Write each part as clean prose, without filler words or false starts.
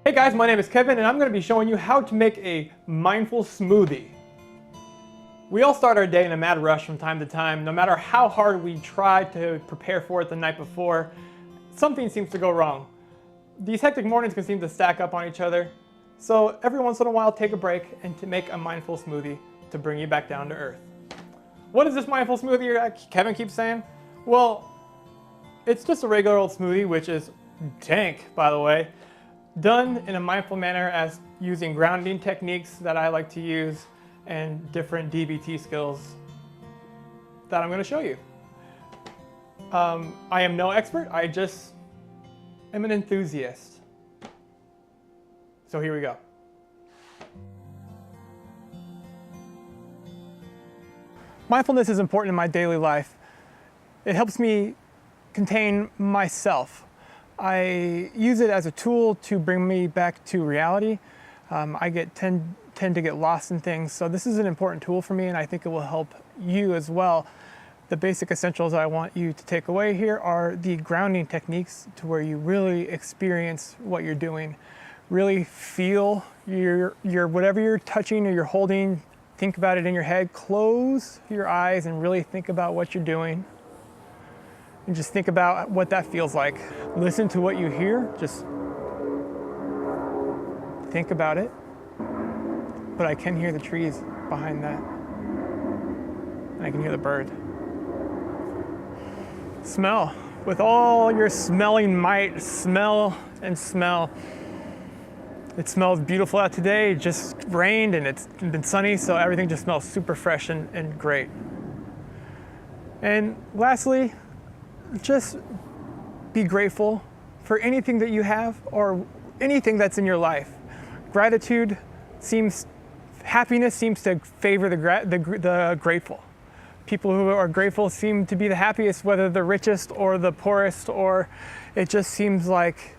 Hey guys, my name is Kevin and I'm going to be showing you how to make a mindful smoothie. We all start our day in a mad rush from time to time. No matter how hard we try to prepare for it the night before, something seems to go wrong. These hectic mornings can seem to stack up on each other. So every once in a while, take a break and to make a mindful smoothie to bring you back down to earth. What is this mindful smoothie Kevin keeps saying? Well, it's just a regular old smoothie, which is dank, by the way, done in a mindful manner as using grounding techniques that I like to use and different DBT skills that I'm going to show you. I am no expert, I just am an enthusiast. So here we go. Mindfulness is important in my daily life. It helps me contain myself. I use it as a tool to bring me back to reality. I tend to get lost in things, so this is an important tool for me and I think it will help you as well. The basic essentials I want you to take away here are the grounding techniques to where you really experience what you're doing. Really feel your whatever you're touching or you're holding, think about it in your head, close your eyes and really think about what you're doing. And just think about what that feels like. Listen to what you hear, just think about it. But I can hear the trees behind that. And I can hear the bird. Smell. With all your smelling might, smell and smell. It smells beautiful out today. It just rained and it's been sunny, so everything just smells super fresh and great. And lastly, just be grateful for anything that you have or anything that's in your life. Happiness seems to favor the grateful. People who are grateful seem to be the happiest, whether the richest or the poorest, or it just seems like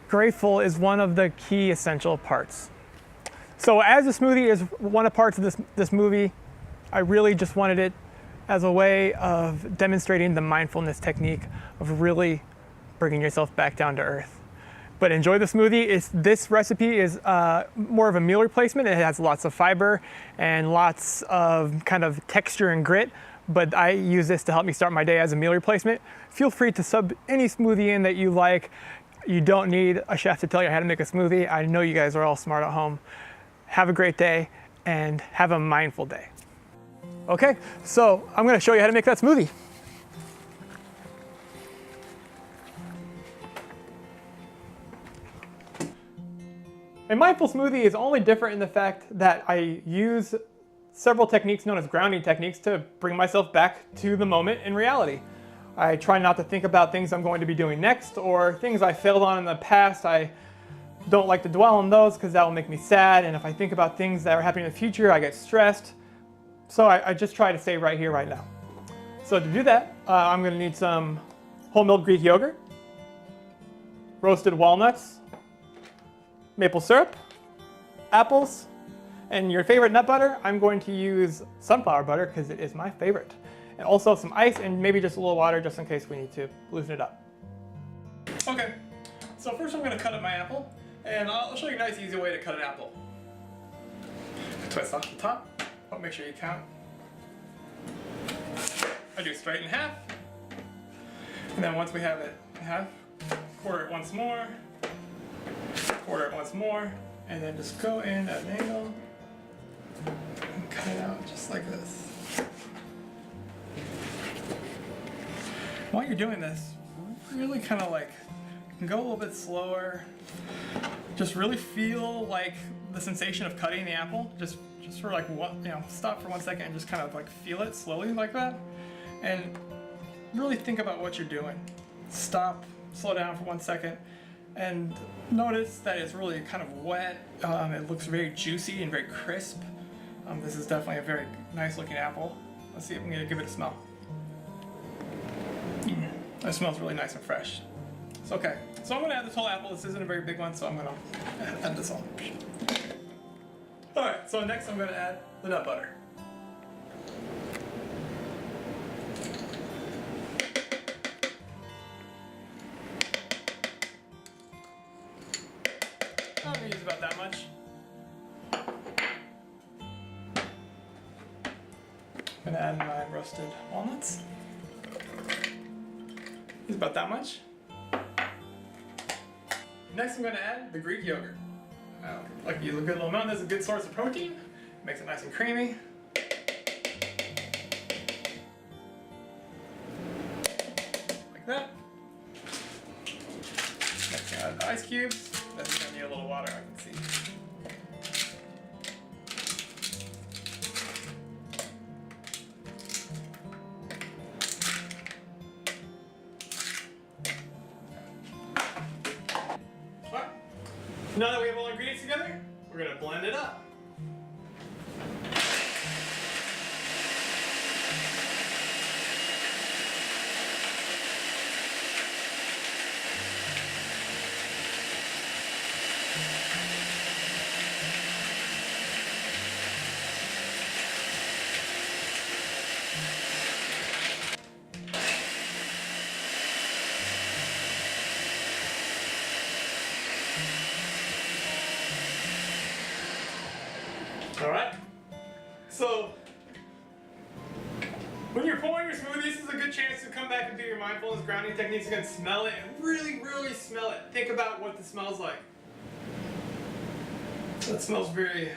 grateful is one of the key essential parts. So as a smoothie is one of the parts of this movie, I really just wanted it as a way of demonstrating the mindfulness technique of really bringing yourself back down to earth. But enjoy the smoothie. This recipe is more of a meal replacement. It has lots of fiber and lots of kind of texture and grit, but I use this to help me start my day as a meal replacement. Feel free to sub any smoothie in that you like. You don't need a chef to tell you how to make a smoothie. I know you guys are all smart at home. Have a great day and have a mindful day. Okay, so I'm going to show you how to make that smoothie. A mindful smoothie is only different in the fact that I use several techniques known as grounding techniques to bring myself back to the moment in reality. I try not to think about things I'm going to be doing next or things I failed on in the past. I don't like to dwell on those because that will make me sad, and if I think about things that are happening in the future, I get stressed. So I just try to stay right here, right now. So to do that, I'm going to need some whole milk Greek yogurt, roasted walnuts, maple syrup, apples, and your favorite nut butter. I'm going to use sunflower butter because it is my favorite. And also some ice and maybe just a little water just in case we need to loosen it up. Okay, so first I'm going to cut up my apple, and I'll show you a nice easy way to cut an apple. Twist off the top. Oh, make sure you count. I do straight in half. And then once we have it in half, quarter it once more, quarter it once more, and then just go in at an angle and cut it out just like this. While you're doing this, really kind of like, you can go a little bit slower. Just really feel like the sensation of cutting the apple. Just for like stop for 1 second and just kind of like feel it slowly like that. And really think about what you're doing. Stop, slow down for 1 second, and notice that it's really kind of wet. It looks very juicy and very crisp. This is definitely a very nice looking apple. Let's see if I'm gonna give it a smell. It smells really nice and fresh. So okay, so I'm gonna add this whole apple. This isn't a very big one, so I'm gonna add this all. Alright, so next I'm gonna add the nut butter. I'm gonna use about that much. I'm gonna add my roasted walnuts. Use about that much. Next I'm gonna add the Greek yogurt. I like to use a good little amount. This is a good source of protein. Makes it nice and creamy. Like that. Next add the ice cubes. This is gonna need a little water, I can see. Now that we have all the ingredients together, we're going to blend it up. Alright, so when you're pouring your smoothie, this is a good chance to come back and do your mindfulness grounding techniques again. Smell it and really, really smell it. Think about what this smells like. It smells it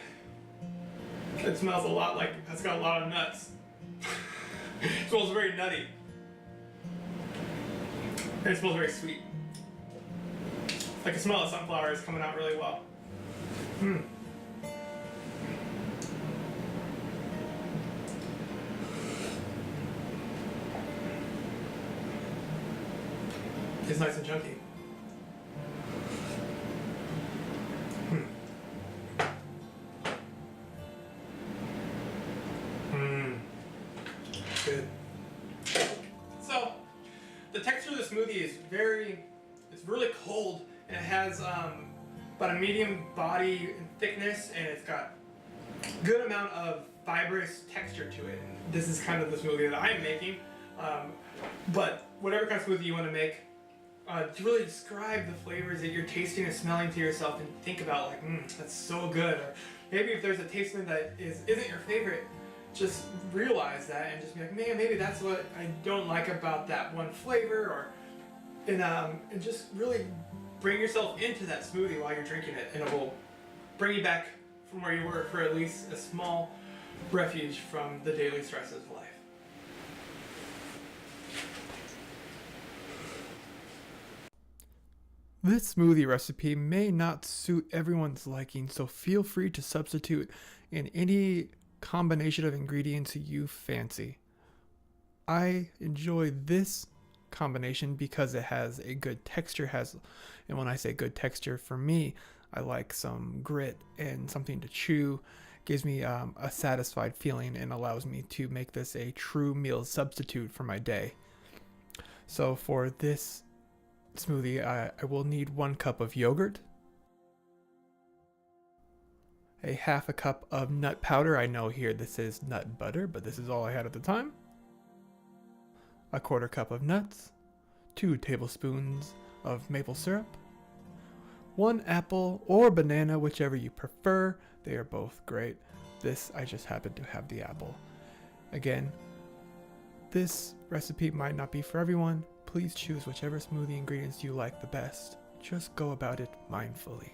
smells a lot like, it's got a lot of nuts. It smells very nutty. And it smells very sweet. I can smell the sunflower is coming out really well. It's nice and chunky. Good. So, the texture of the smoothie is it's really cold, and it has about a medium body and thickness, and it's got a good amount of fibrous texture to it. And this is kind of the smoothie that I'm making. But whatever kind of smoothie you want to make, to really describe the flavors that you're tasting and smelling to yourself, and think about like, that's so good. Or maybe if there's a taste that isn't your favorite, just realize that and just be like, man, maybe that's what I don't like about that one flavor, and just really bring yourself into that smoothie while you're drinking it, and it will bring you back from where you were for at least a small refuge from the daily stresses of life. This smoothie recipe may not suit everyone's liking, so feel free to substitute in any combination of ingredients you fancy. I enjoy this combination because it has a good texture, and when I say good texture, for me, I like some grit and something to chew. Gives me a satisfied feeling and allows me to make this a true meal substitute for my day. So for this smoothie, I will need 1 cup of yogurt, a half a cup of nut powder. I know here this is nut butter, but this is all I had at the time. A 1/4 cup of nuts, 2 tablespoons of maple syrup, 1 apple or banana, whichever you prefer. They are both great. This, I just happen to have the apple. Again, this recipe might not be for everyone. Please choose whichever smoothie ingredients you like the best. Just go about it mindfully.